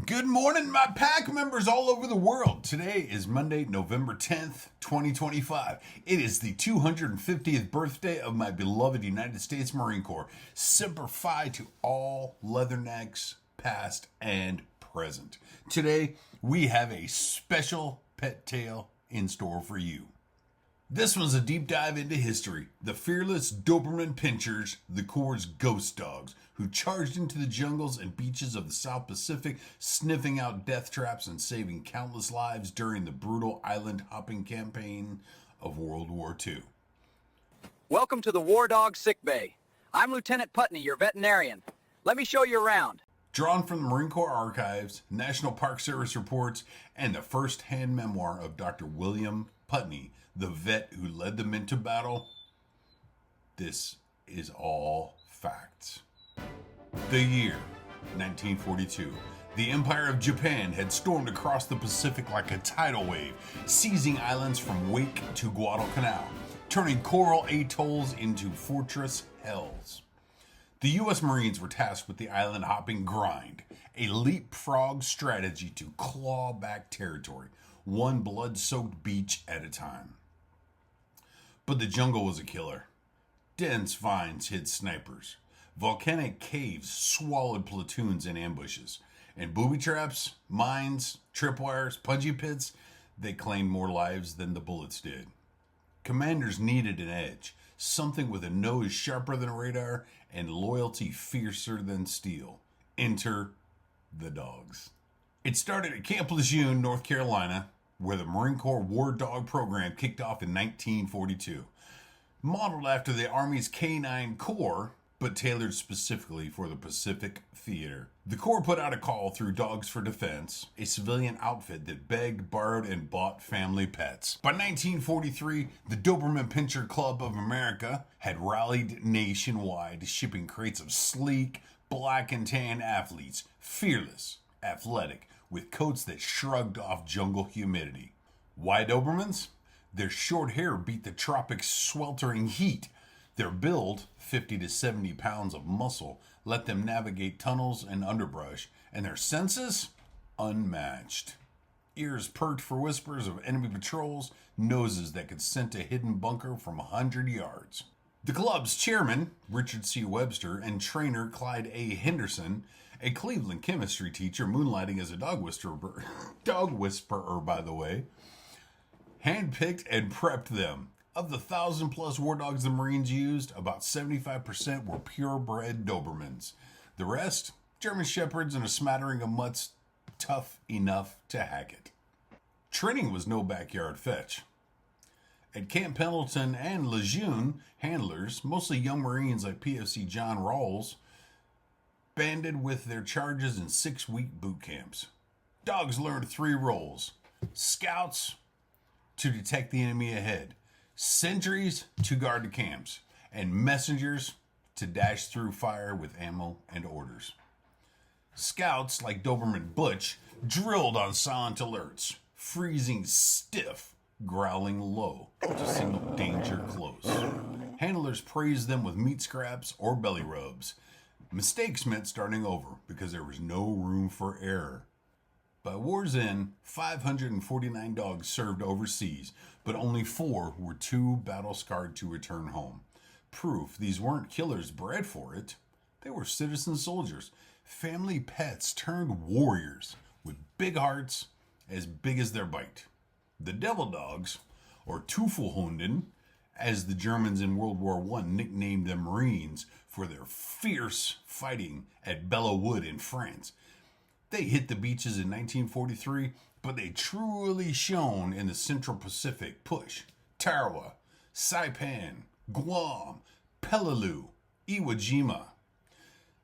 Good morning, my pack members all over the world. Today is Monday, November 10th, 2025. It is the 250th birthday of my beloved United States Marine Corps. Semper Fi to all leathernecks, past and present. Today, we have a special pet tale in store for you. This one's a deep dive into history. The fearless Doberman Pinschers, the Corps' ghost dogs, who charged into the jungles and beaches of the South Pacific, sniffing out death traps and saving countless lives during the brutal island hopping campaign of World War II. Welcome to the War Dog Sick Bay. I'm Lieutenant Putney, your veterinarian. Let me show you around. Drawn from the Marine Corps Archives, National Park Service reports, and the first-hand memoir of Dr. William Putney, the vet who led them into battle, this is all facts. The year, 1942. The Empire of Japan had stormed across the Pacific like a tidal wave, seizing islands from Wake to Guadalcanal, turning coral atolls into fortress hells. The U.S. Marines were tasked with the island hopping grind, a leapfrog strategy to claw back territory, one blood-soaked beach at a time. But the jungle was a killer. Dense vines hid snipers. Volcanic caves swallowed platoons in ambushes. And booby traps, mines, tripwires, punji pits, they claimed more lives than the bullets did. Commanders needed an edge, something with a nose sharper than radar and loyalty fiercer than steel. Enter the dogs. It started at Camp Lejeune, North Carolina, where the Marine Corps War Dog program kicked off in 1942. Modeled after the Army's K-9 Corps, but tailored specifically for the Pacific Theater. The Corps put out a call through Dogs for Defense, a civilian outfit that begged, borrowed, and bought family pets. By 1943, the Doberman Pinscher Club of America had rallied nationwide, shipping crates of sleek, black and tan athletes, fearless, athletic, with coats that shrugged off jungle humidity. Why Dobermans? Their short hair beat the tropic sweltering heat. Their build, 50 to 70 pounds of muscle, let them navigate tunnels and underbrush, and their senses? Unmatched. Ears perked for whispers of enemy patrols, noses that could scent a hidden bunker from 100 yards. The club's chairman, Richard C. Webster, and trainer Clyde A. Henderson, a Cleveland chemistry teacher moonlighting as a dog whisperer, by the way, handpicked and prepped them. Of the 1,000+ war dogs the Marines used, about 75% were purebred Dobermans. The rest, German Shepherds and a smattering of mutts tough enough to hack it. Training was no backyard fetch. At Camp Pendleton and Lejeune, handlers, mostly young Marines like PFC John Rawls, banded with their charges in 6-week boot camps. Dogs learned 3 roles: scouts to detect the enemy ahead, sentries to guard the camps, and messengers to dash through fire with ammo and orders. Scouts, like Doberman Butch, drilled on silent alerts, freezing stiff, growling low to signal danger close. Handlers praised them with meat scraps or belly rubs. Mistakes meant starting over because there was no room for error. By war's end, 549 dogs served overseas, but only 4 were too battle-scarred to return home. Proof these weren't killers bred for it. They were citizen soldiers, family pets turned warriors, with big hearts as big as their bite. The devil dogs, or Teufelhunden, as the Germans in World War I nicknamed the Marines for their fierce fighting at Belleau Wood in France. They hit the beaches in 1943, but they truly shone in the Central Pacific push. Tarawa, Saipan, Guam, Peleliu, Iwo Jima.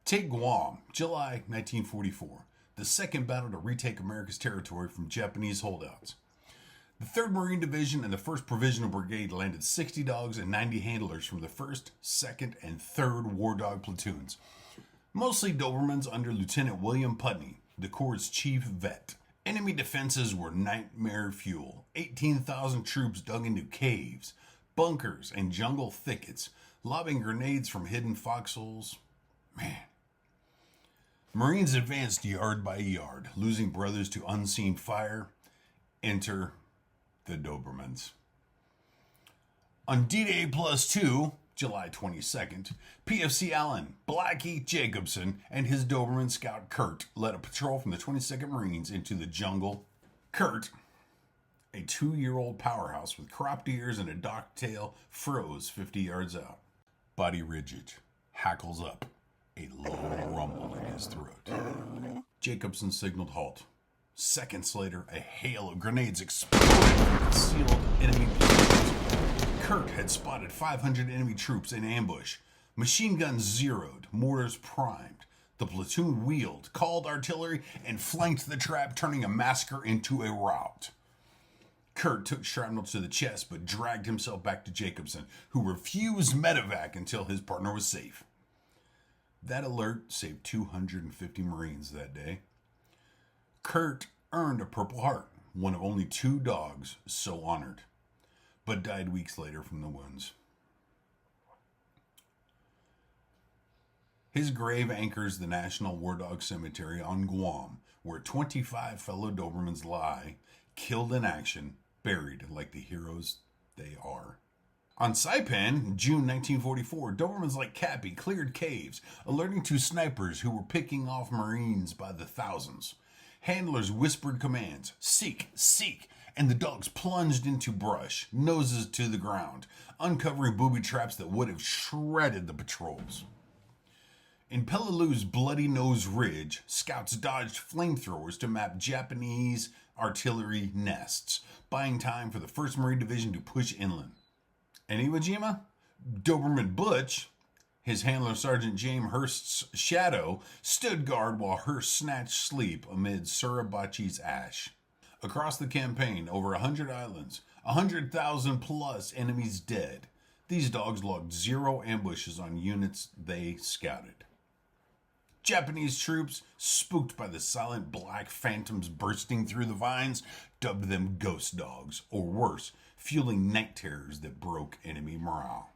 Take Guam, July 1944, the second battle to retake America's territory from Japanese holdouts. The 3rd Marine Division and the 1st Provisional Brigade landed 60 dogs and 90 handlers from the 1st, 2nd, and 3rd War Dog platoons, mostly Dobermans under Lieutenant William Putney, the Corps' chief vet. Enemy defenses were nightmare fuel. 18,000 troops dug into caves, bunkers, and jungle thickets, lobbing grenades from hidden foxholes. Man. Marines advanced yard by yard, losing brothers to unseen fire. Enter the Dobermans. On D-Day +2, July 22nd, PFC Allen, Blackie Jacobson, and his Doberman scout Kurt led a patrol from the 22nd Marines into the jungle. Kurt, a 2-year-old powerhouse with cropped ears and a docked tail, froze 50 yards out. Body rigid, hackles up, a low rumble in his throat. Jacobson signaled halt. Seconds later, a hail of grenades exploded from concealed enemy positions. Kurt had spotted 500 enemy troops in ambush. Machine guns zeroed, mortars primed. The platoon wheeled, called artillery, and flanked the trap, turning a massacre into a rout. Kurt took shrapnel to the chest, but dragged himself back to Jacobson, who refused medevac until his partner was safe. That alert saved 250 Marines that day. Kurt earned a Purple Heart, one of only 2 dogs so honored, but died weeks later from the wounds. His grave anchors the National War Dog Cemetery on Guam, where 25 fellow Dobermans lie, killed in action, buried like the heroes they are. On Saipan, June 1944, Dobermans like Cappy cleared caves, alerting 2 snipers who were picking off Marines by the thousands. Handlers whispered commands, "Seek, seek," and the dogs plunged into brush, noses to the ground, uncovering booby traps that would have shredded the patrols. In Peleliu's Bloody Nose Ridge, scouts dodged flamethrowers to map Japanese artillery nests, buying time for the 1st Marine Division to push inland. In Iwo Jima, Doberman Butch, his handler Sergeant James Hurst's shadow, stood guard while Hurst snatched sleep amid Suribachi's ash. Across the campaign, over 100 islands, 100,000 plus enemies dead. These dogs logged 0 ambushes on units they scouted. Japanese troops, spooked by the silent black phantoms bursting through the vines, dubbed them ghost dogs, or worse, fueling night terrors that broke enemy morale.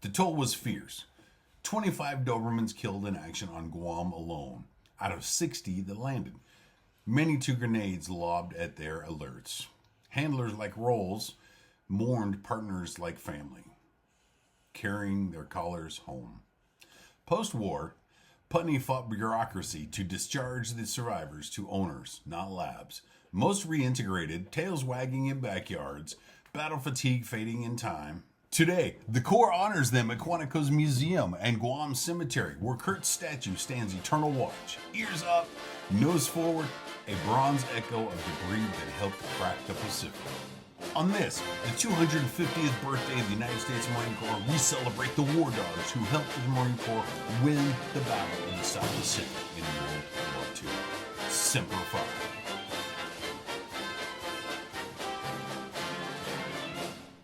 The toll was fierce. 25 Dobermans killed in action on Guam alone, out of 60 that landed. Many to grenades lobbed at their alerts. Handlers like Rolls mourned partners like family, carrying their collars home. Post-war, Putney fought bureaucracy to discharge the survivors to owners, not labs. Most reintegrated, tails wagging in backyards, battle fatigue fading in time. Today, the Corps honors them at Quantico's Museum and Guam Cemetery, where Kurt's statue stands eternal watch. Ears up, nose forward, a bronze echo of debris that helped crack the Pacific. On this, the 250th birthday of the United States Marine Corps, we celebrate the war dogs who helped the Marine Corps win the battle in the South Pacific in World War II. Semper Fi.